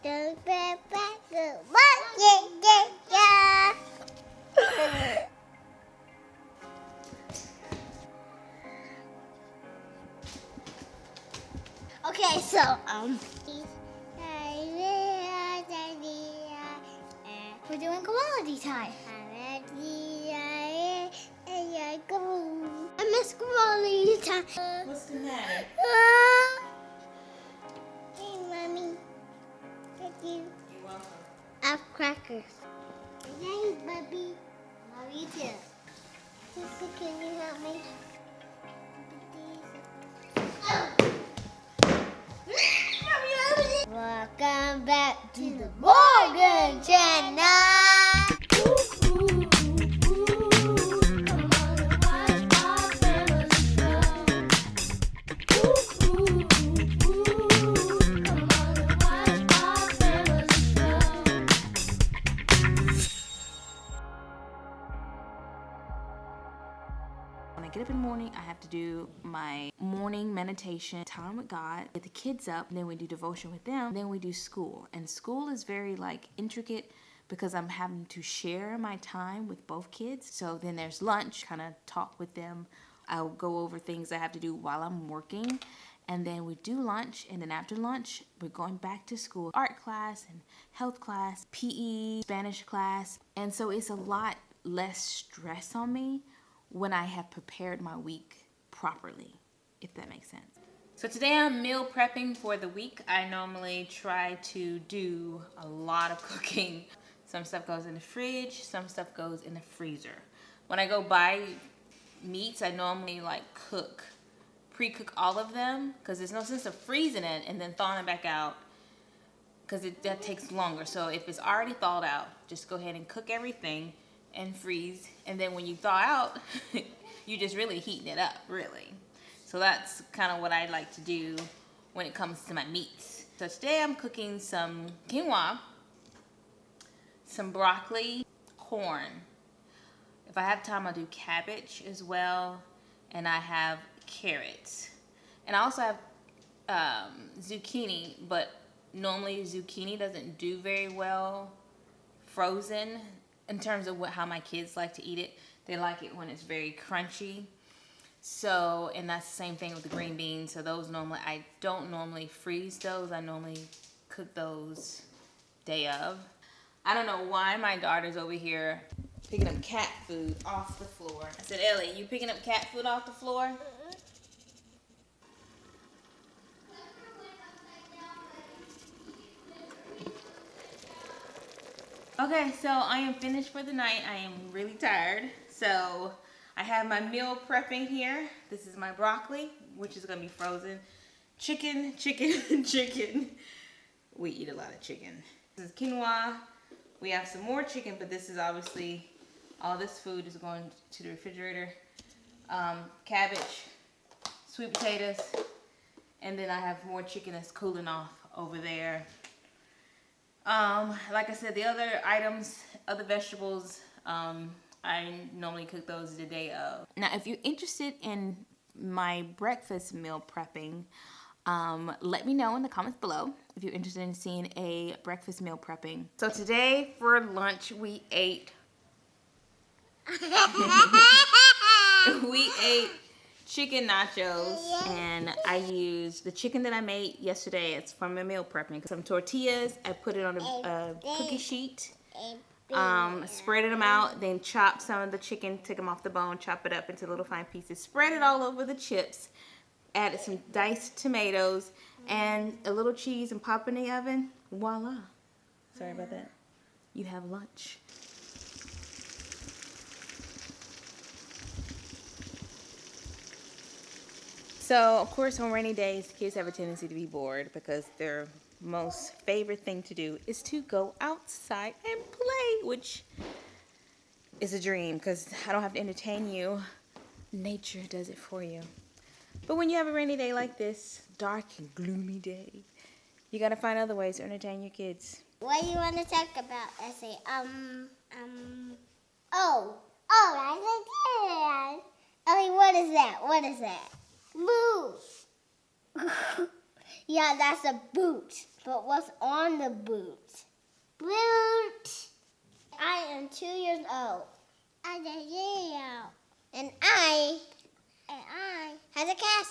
Don't be back to yeah. Okay, so we're doing quality time. I miss quality time. What's the matter? Hey, Mommy. Thank you. You're welcome. I have crackers. Hey, Bubby. Love you too. Sissy, can you help me? Welcome back to the Morgan Channel. When I get up in the morning, I have to do my morning meditation, time with God, get the kids up, and then we do devotion with them, then we do school. And school is very intricate because I'm having to share my time with both kids. So then there's lunch, kind of talk with them. I'll go over things I have to do while I'm working. And then we do lunch, and then after lunch, we're going back to school. Art class and health class, PE, Spanish class. And so it's a lot less stress on me when I have prepared my week properly, if that makes sense. So today I'm meal prepping for the week. I normally try to do a lot of cooking. Some stuff goes in the fridge, some stuff goes in the freezer. When I go buy meats, I normally pre-cook all of them because there's no sense of freezing it and then thawing it back out because that takes longer. So if it's already thawed out, just go ahead and cook everything and freeze, and then when you thaw out, you're just really heating it up, really. So that's kind of what I like to do when it comes to my meats. So today I'm cooking some quinoa, some broccoli, corn. If I have time, I'll do cabbage as well, and I have carrots. And I also have zucchini, but normally zucchini doesn't do very well frozen. In terms of how my kids like to eat it, they like it when it's very crunchy. So, and that's the same thing with the green beans. So those I don't normally freeze those. I normally cook those day of. I don't know why my daughter's over here picking up cat food off the floor. I said, Ellie, you picking up cat food off the floor? Okay, so I am finished for the night. I am really tired. So I have my meal prepping here. This is my broccoli, which is gonna be frozen. Chicken. We eat a lot of chicken. This is quinoa. We have some more chicken, but this is obviously, all this food is going to the refrigerator. Cabbage, sweet potatoes, and then I have more chicken that's cooling off over there. Like I said, the other items, other vegetables, I normally cook those the day of. Now, if you're interested in my breakfast meal prepping, let me know in the comments below if you're interested in seeing a breakfast meal prepping. So today for lunch, we ate chicken nachos, and I used the chicken that I made yesterday. It's from a meal prepping. Some tortillas, I put it on a cookie sheet, spread them out, then chop some of the chicken, take them off the bone, chop it up into little fine pieces, spread it all over the chips, added some diced tomatoes, and a little cheese, and pop in the oven. Voila. Sorry about that. You have lunch. So, of course, on rainy days, kids have a tendency to be bored because their most favorite thing to do is to go outside and play, which is a dream because I don't have to entertain you. Nature does it for you. But when you have a rainy day like this, dark and gloomy day, you got to find other ways to entertain your kids. What do you want to talk about? I say, that's a Ellie, what is that? What is that? Boot. Yeah, that's a boot. But what's on the boot?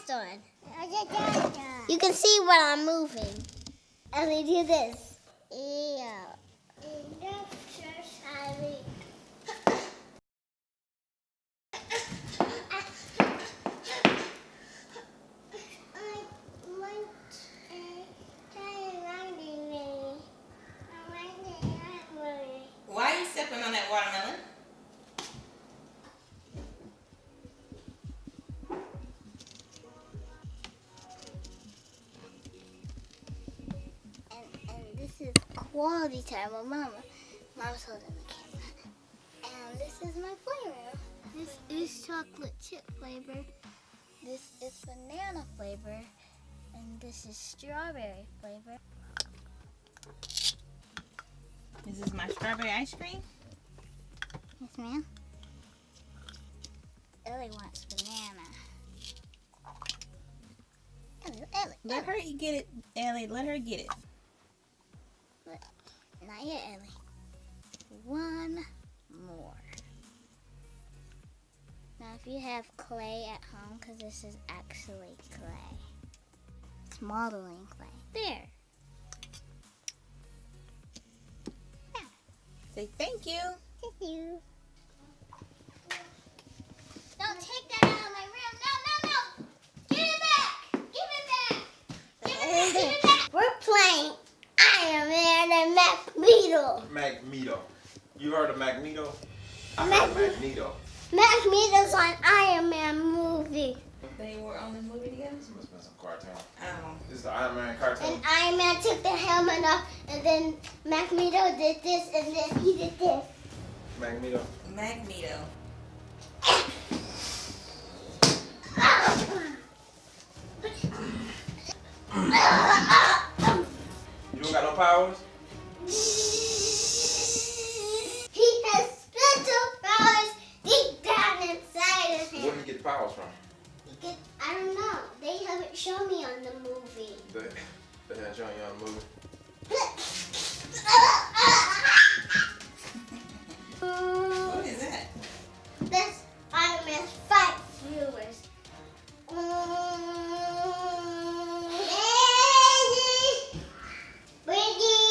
mask on. You can see when I'm moving. And we do this. Yeah. Why are you stepping on that watermelon? And this is quality time with Mama. Mama's holding the camera. And this is my flavor. This is chocolate chip flavor. This is banana flavor. And this is strawberry flavor. This is my strawberry ice cream. Yes, ma'am. Ellie wants banana. Ellie. Let her get it, Ellie. Let her get it. But not yet, Ellie. One more. Now, if you have clay at home, because this is actually clay. It's modeling clay. There. Say thank you. Thank you. Don't take that out of my room. No. Give it back. Give it back. We're playing Iron Man and Magneto. Magneto. You heard of Magneto? I heard of Magneto. Magneto's on Iron Man movie. They were on the movie together? This must have been some cartoon. Oh. This is the Iron Man cartoon. And Iron Man took the helmet off, and then Magneto did this, and then he did this. Magneto. Magneto. You don't got no powers? He has special powers deep down inside of him. Where did he get the powers from? I don't know. They haven't shown me on the movie. They haven't shown you on the movie. What is that? That's Iron Man's fight viewers. Brady.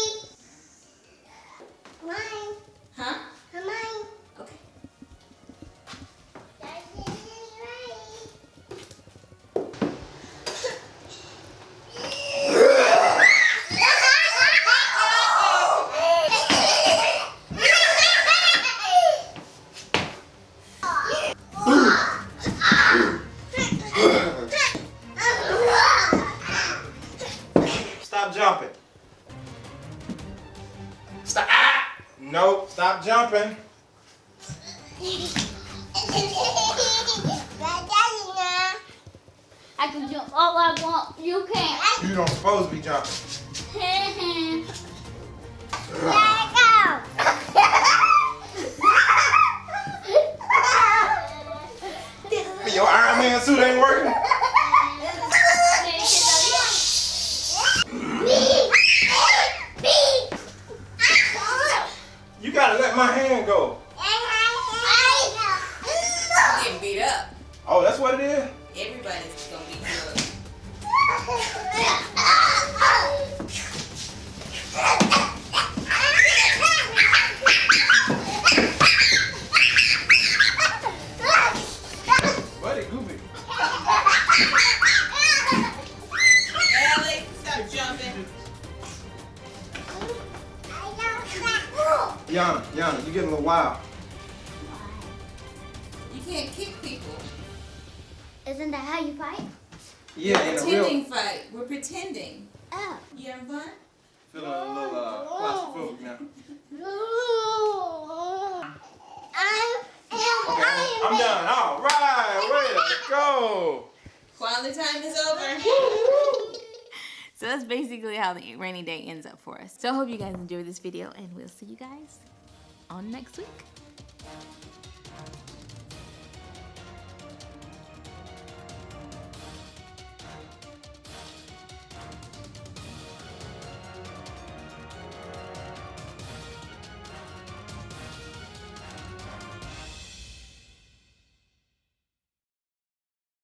Mine. Huh? Mine. Okay. Stop jumping. Stop. Ah! No, stop jumping. I can jump all I want. You can't. You don't supposed to be jumping. Let go. Your Iron Man suit ain't working. You gotta let my hand go. Getting beat up. Oh, that's what it is? Everybody's gonna beat you up. Buddy, goofy. Ellie, stop jumping. Yana, you getting a little wild. You can't kick people. Isn't that how you fight? Yeah, in a Pretending real. fight. We're pretending. Oh. You having fun? Feeling a little claustrophobic now. I'm done. All right, way to go. Quality time is over. So that's basically how the rainy day ends up for us. So I hope you guys enjoyed this video, and we'll see you guys on next week.